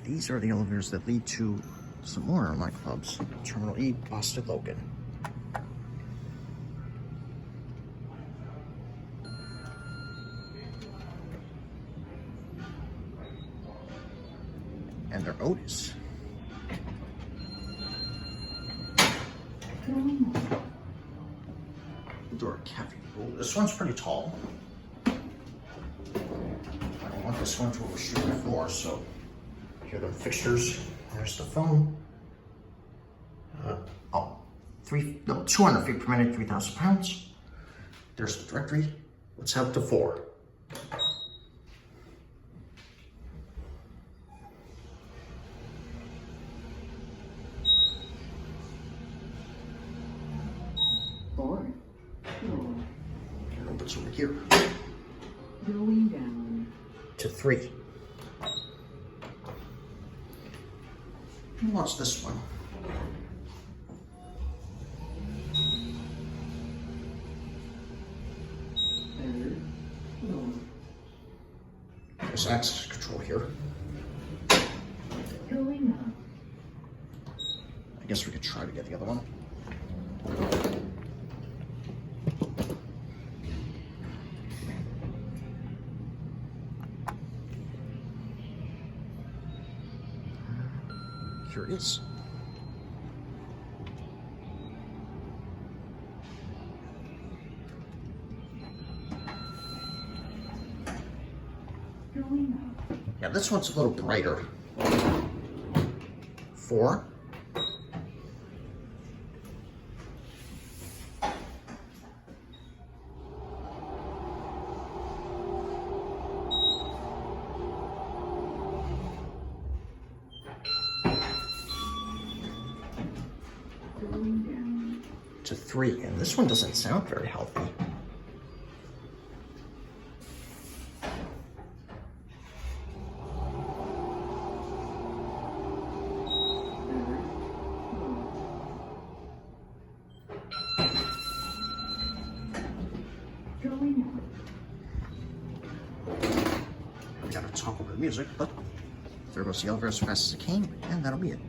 These are the elevators that lead to some more nightclubs. Terminal E, Boston Logan. And they're Otis. Door cafe. Ooh, this one's pretty tall. I don't want this one to overshoot the floor, so here are the fixtures. There's the phone. 200 feet per minute, 3,000 pounds. There's the directory. Let's have the 4. And what's over here? Going down. To 3. Who wants this one? There's access control here. Going up. I guess we could try to get the other one. Here it is. Going up. Yeah, this one's a little brighter. 4. Going down. To 3, and this one doesn't sound very healthy. Going up. We gotta talk over the music, but there goes the elevator as fast as it came, and that'll be it.